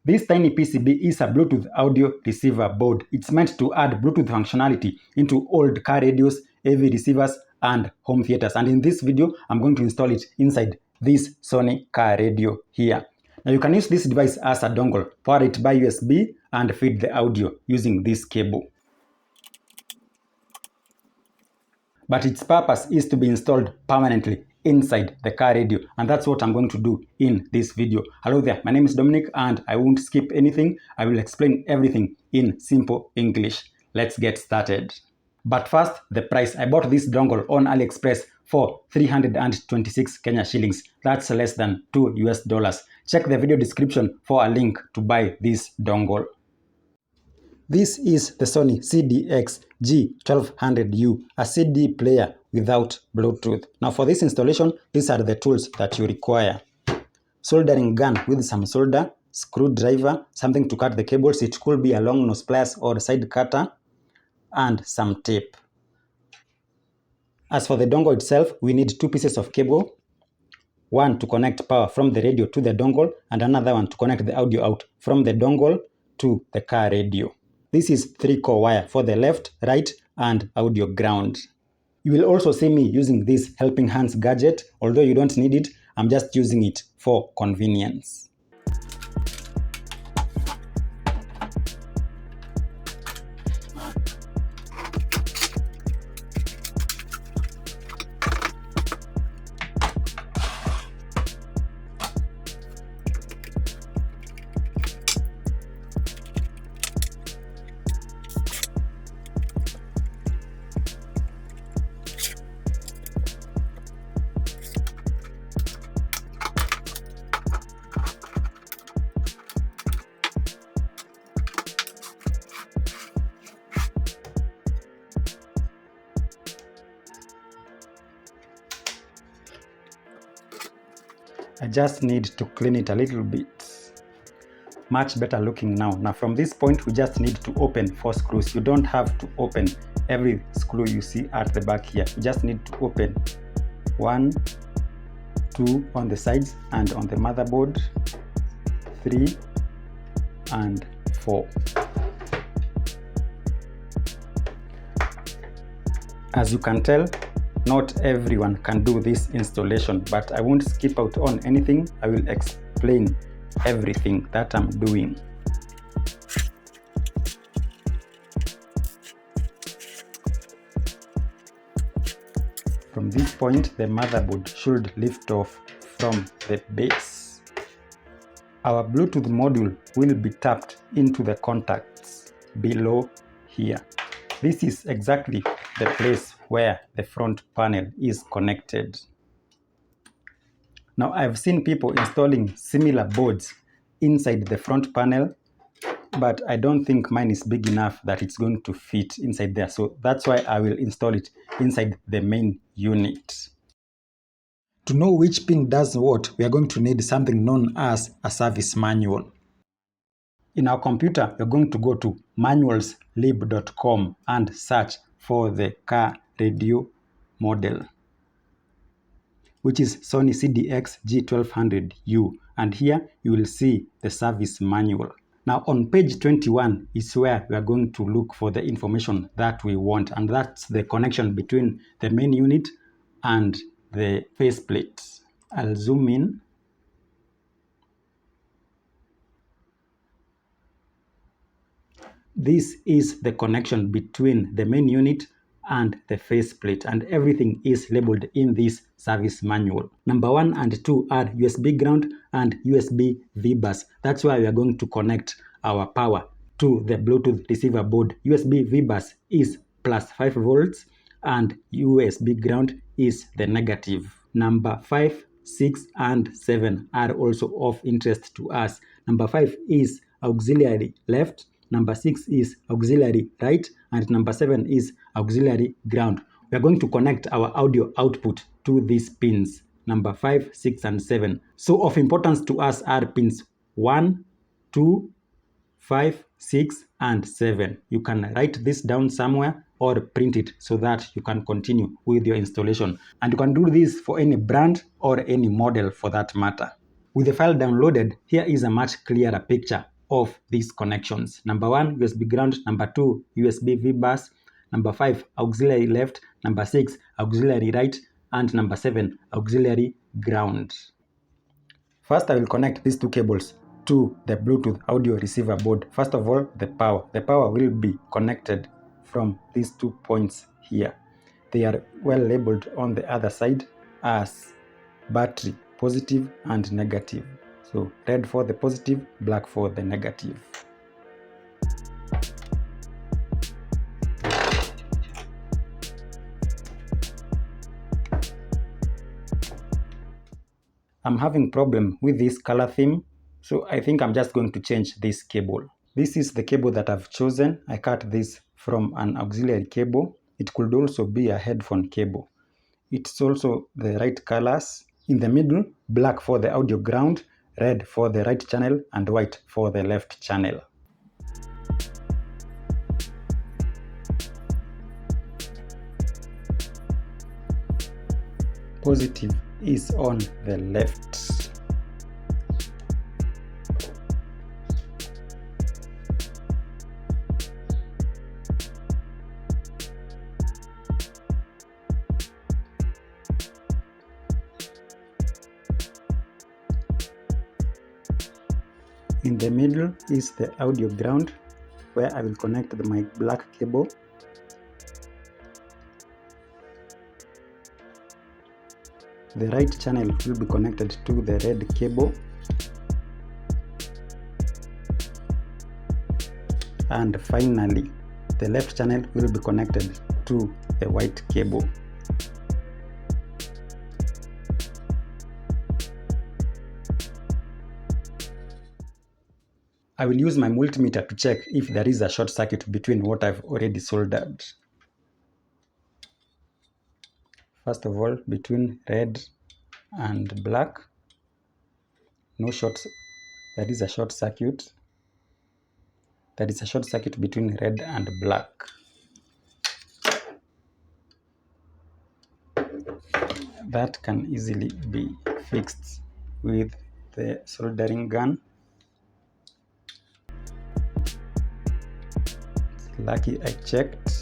This tiny PCB is a Bluetooth audio receiver board. It's meant to add Bluetooth functionality into old car radios, AV receivers, and home theaters. And in this video, I'm going to install it inside this Sony car radio here. Now you can use this device as a dongle, power it by USB, and feed the audio using this cable. But its purpose is to be installed permanently inside the car radio, and that's what I'm going to do in this video. Hello there, my name is Dominic and I won't skip anything. I will explain everything in simple English. Let's get started. But first, the price. I bought this dongle on AliExpress for 326 Kenya shillings. That's less than $2 US. Check the video description for a link to buy this dongle. This is the Sony CDX-G1200U, a CD player without Bluetooth. Now for this installation, these are the tools that you require. Soldering gun with some solder, screwdriver, something to cut the cables. It could be a long nose pliers or side cutter, and some tape. As for the dongle itself, we need two pieces of cable. One to connect power from the radio to the dongle, and another one to connect the audio out from the dongle to the car radio. This is 3-core wire for the left, right, and audio ground. You will also see me using this helping hands gadget. Although you don't need it, I'm just using it for convenience. I just need to clean it a little bit. Much better looking now. Now from this point, we just need to open 4 screws. You don't have to open every screw you see at the back here. You just need to open 1, 2 on the sides and on the motherboard, 3 and 4. As you can tell, not everyone can do this installation, but I won't skip out on anything. I will explain everything that I'm doing. From this point, the motherboard should lift off from the base. Our Bluetooth module will be tapped into the contacts below here. This is exactly the place where the front panel is connected. Now I've seen people installing similar boards inside the front panel, but I don't think mine is big enough that it's going to fit inside there. So that's why I will install it inside the main unit. To know which pin does what, we are going to need something known as a service manual. In our computer, we're going to go to manualslib.com and search for the car radio model, which is Sony CDX-G1200U, and here you will see the service manual. Now on page 21 is where we are going to look for the information that we want, and that's the connection between the main unit and the faceplate. I'll zoom in. This is the connection between the main unit and the faceplate, and everything is labeled in this service manual. Number 1 and 2 are USB ground and USB V-bus. That's why we are going to connect our power to the Bluetooth receiver board. USB V-bus is plus 5 volts and USB ground is the negative. Number 5, 6 and 7 are also of interest to us. Number 5 is auxiliary left, number 6 is auxiliary right, and number 7 is auxiliary ground. We are going to connect our audio output to these pins, number 5, 6 and 7. So of importance to us are pins 1, 2, 5, 6 and 7. You can write this down somewhere or print it so that you can continue with your installation. And you can do this for any brand or any model for that matter. With the file downloaded, here is a much clearer picture of these connections. Number 1, USB ground. Number 2, USB V bus. Number 5, auxiliary left. Number 6, auxiliary right. And number 7, auxiliary ground. First, I will connect these two cables to the Bluetooth audio receiver board. First of all, the power. The power will be connected from these 2 points here. They are well labeled on the other side as battery, positive and negative. So red for the positive, black for the negative. I'm having problem with this color theme, so I think I'm just going to change this cable. This is the cable that I've chosen. I cut this from an auxiliary cable. It could also be a headphone cable. It's also the right colors. In the middle, black for the audio ground, red for the right channel, and white for the left channel. Positive is on the left. In the middle is the audio ground, where I will connect my black cable. The right channel will be connected to the red cable, and finally the left channel will be connected to the white cable. I will use my multimeter to check if there is a short circuit between what I've already soldered. First of all, between red and black, there is a short circuit. There is a short circuit between red and black. That can easily be fixed with the soldering gun. It's lucky I checked.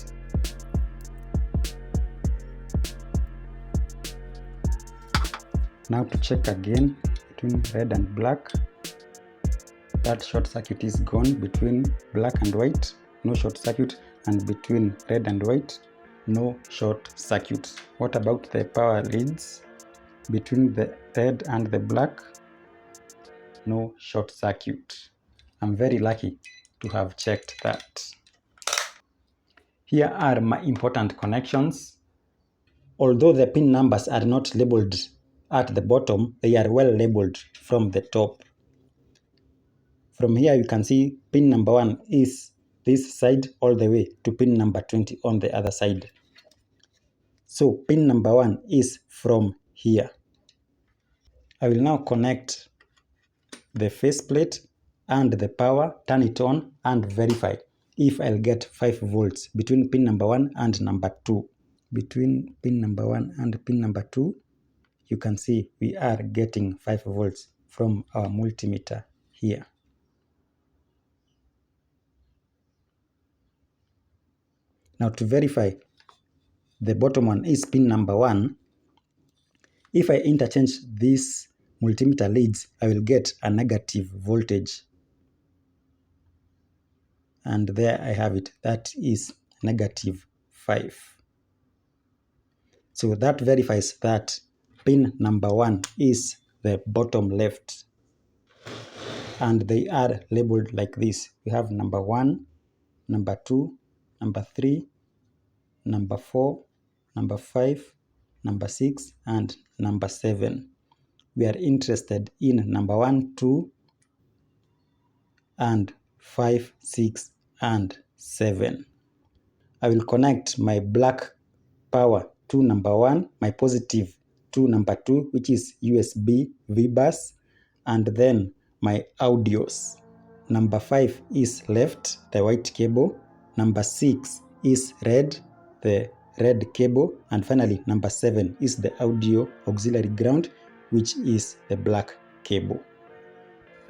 Now to check again between red and black. That short circuit is gone. Between black and white, no short circuit, and between red and white, no short circuit. What about the power leads? Between the red and the black, no short circuit. I'm very lucky to have checked that. Here are my important connections. Although the pin numbers are not labeled at the bottom, they are well labeled from the top. From here you can see pin number 1 is this side all the way to pin number 20 on the other side. So pin number 1 is from here. I will now connect the faceplate and the power, turn it on and verify if I'll get 5 volts between pin number 1 and number 2. Between pin number 1 and pin number 2, you can see we are getting 5 volts from our multimeter here. Now to verify the bottom one is pin number 1. If I interchange these multimeter leads, I will get a negative voltage. And there I have it. That is -5. So that verifies that pin number 1 is the bottom left. And they are labeled like this. We have number 1, number 2, number 3, number 4, number 5, number 6, and number 7. We are interested in number 1, 2, and 5, 6, and 7. I will connect my black power to number 1, my positive to number 2, which is USB V bus, and then my audios. Number 5 is left, the white cable. Number 6 is red, the red cable. And finally, number 7 is the audio auxiliary ground, which is the black cable.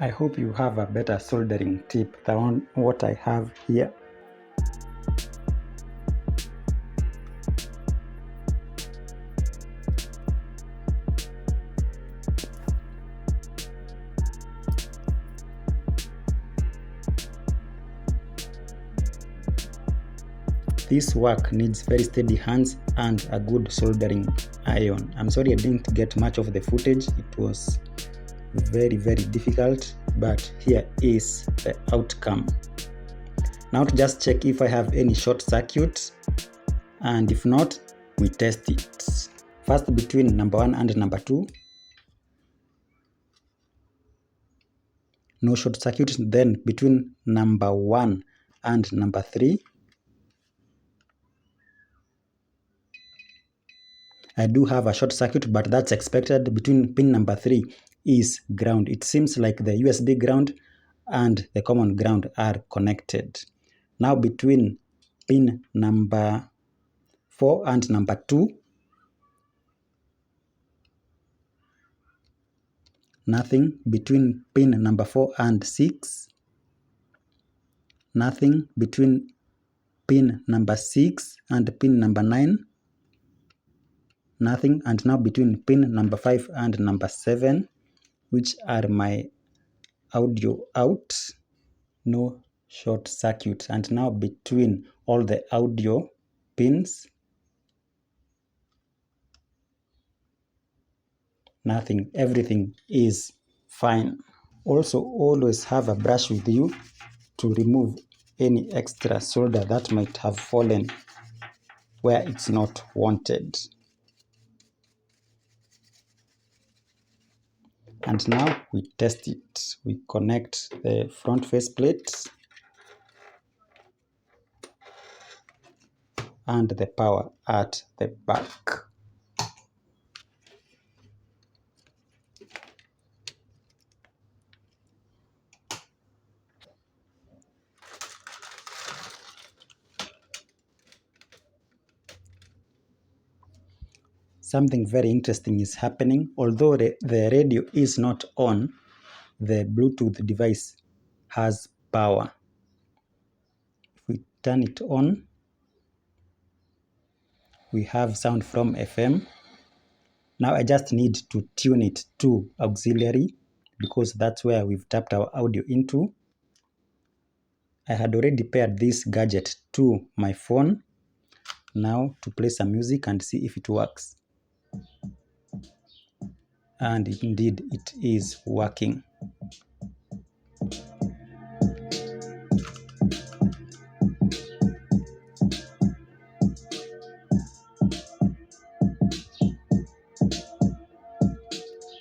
I hope you have a better soldering tip than what I have here. This work needs very steady hands and a good soldering iron. I'm sorry I didn't get much of the footage. It was very difficult, but here is the outcome. Now to just check if I have any short circuit, and if not, we test it. First between number 1 and number 2. No short circuit. Then between number 1 and number 3. I do have a short circuit, but that's expected. Between pin number 3 is ground. It seems like the USB ground and the common ground are connected. Now between pin number 4 and number 2, nothing. Between pin number 4 and 6, nothing. Between pin number 6 and pin number 9, nothing. And now between pin number 5 and number 7, which are my audio out, no short circuit. And now between all the audio pins, nothing. Everything is fine. Also, always have a brush with you to remove any extra solder that might have fallen where it's not wanted. And now we test it. We connect the front faceplate and the power at the back. Something very interesting is happening. Although the radio is not on, the Bluetooth device has power. If we turn it on, we have sound from FM. Now I just need to tune it to auxiliary because that's where we've tapped our audio into. I had already paired this gadget to my phone. Now to play some music and see if it works. And indeed it is working.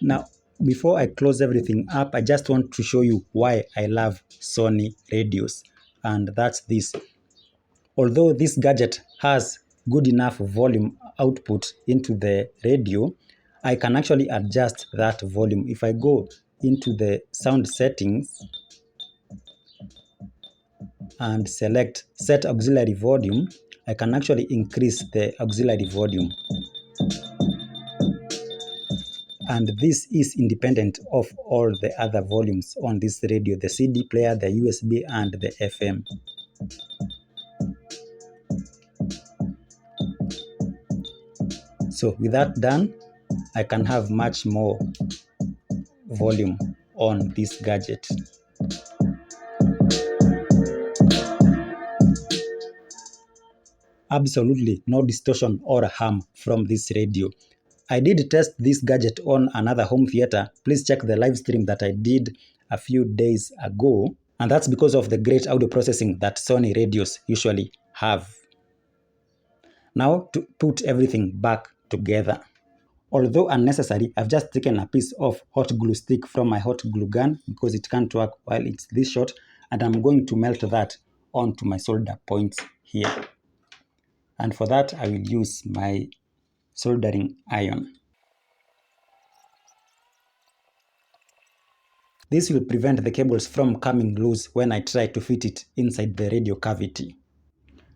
Now, before I close everything up, I just want to show you why I love Sony radios. And that's this. Although this gadget has good enough volume output into the radio, I can actually adjust that volume. If I go into the sound settings and select set auxiliary volume, I can actually increase the auxiliary volume. And this is independent of all the other volumes on this radio, the CD player, the USB, and the FM. So with that done, I can have much more volume on this gadget. Absolutely no distortion or hum from this radio. I did test this gadget on another home theater. Please check the live stream that I did a few days ago. And that's because of the great audio processing that Sony radios usually have. Now to put everything back together. Although unnecessary, I've just taken a piece of hot glue stick from my hot glue gun because it can't work while it's this short, and I'm going to melt that onto my solder points here. And for that, I will use my soldering iron. This will prevent the cables from coming loose when I try to fit it inside the radio cavity.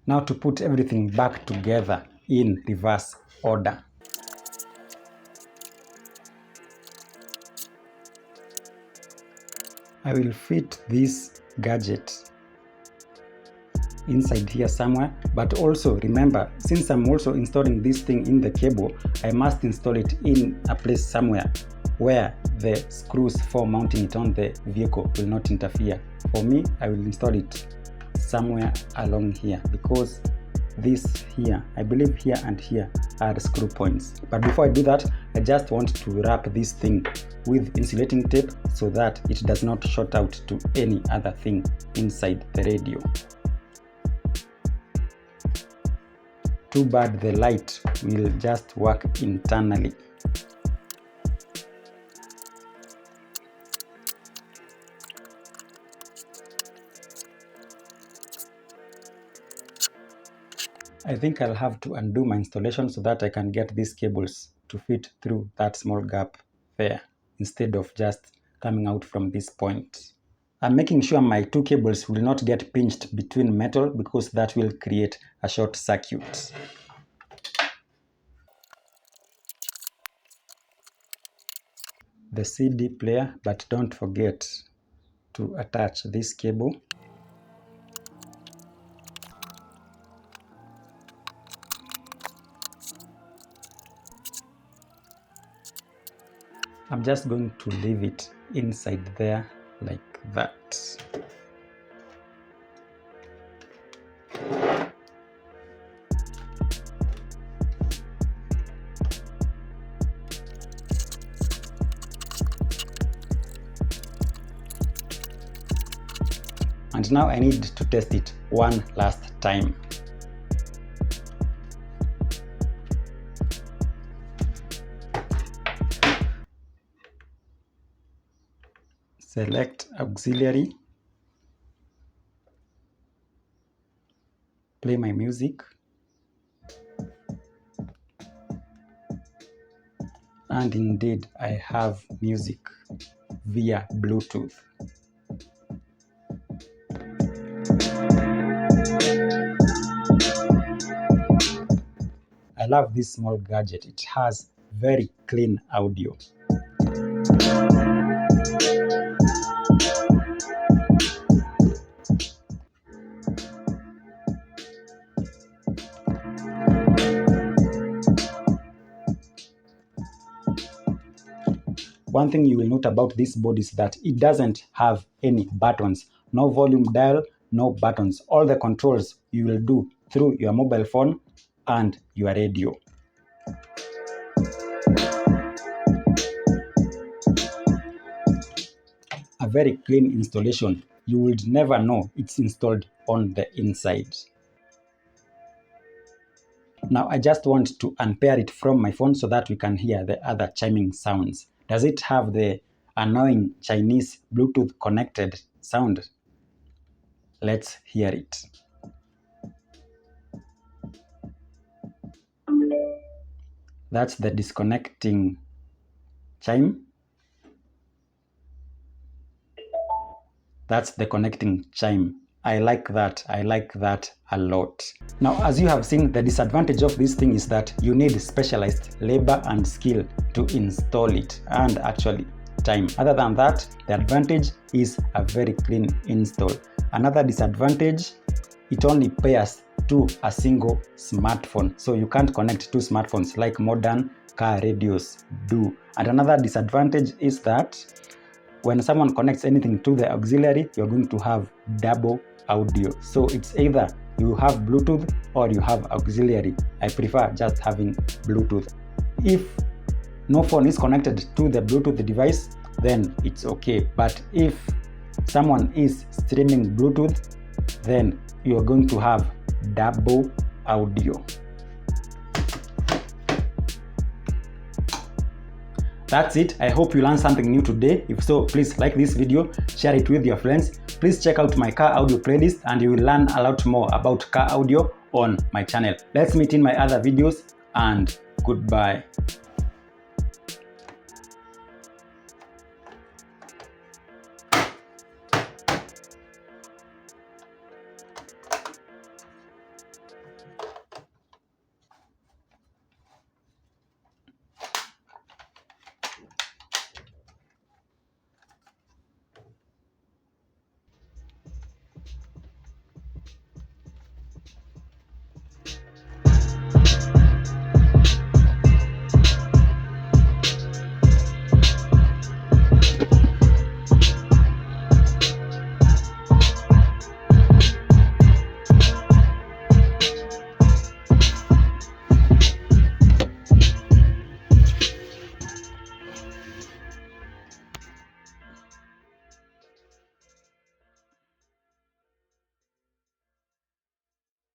Now to put everything back together in reverse order. I will fit this gadget inside here somewhere, but also remember, since I'm also installing this thing in the cable, I must install it in a place somewhere where the screws for mounting it on the vehicle will not interfere. For me, I will install it somewhere along here, because this here, I believe here and here are screw points. But before I do that, I just want to wrap this thing with insulating tape so that it does not short out to any other thing inside the radio. Too bad the light will just work internally. I think I'll have to undo my installation so that I can get these cables to fit through that small gap there, instead of just coming out from this point. I'm making sure my two cables will not get pinched between metal, because that will create a short circuit. The CD player, but don't forget to attach this cable. I'm just going to leave it inside there like that. And now I need to test it one last time. Select auxiliary, play my music, and indeed I have music via Bluetooth. I love this small gadget. It has very clean audio. One thing you will note about this board is that it doesn't have any buttons. No volume dial, no buttons. All the controls you will do through your mobile phone and your radio. A very clean installation. You would never know it's installed on the inside. Now I just want to unpair it from my phone so that we can hear the other chiming sounds. Does it have the annoying Chinese Bluetooth connected sound? Let's hear it. That's the disconnecting chime. That's the connecting chime. I like that a lot. Now, as you have seen, the disadvantage of this thing is that you need specialized labor and skill to install it, and actually time. Other than that, the advantage is a very clean install. Another disadvantage, it only pairs to a single smartphone, so you can't connect two smartphones like modern car radios do. And another disadvantage is that when someone connects anything to the auxiliary, you're going to have double audio. So it's either you have Bluetooth or you have auxiliary. I prefer just having Bluetooth. If no phone is connected to the Bluetooth device, then it's okay. But if someone is streaming Bluetooth, then you're going to have double audio. That's it. I hope you learned something new today. If so, please like this video, share it with your friends. Please check out my car audio playlist and you will learn a lot more about car audio on my channel. Let's meet in my other videos, and goodbye.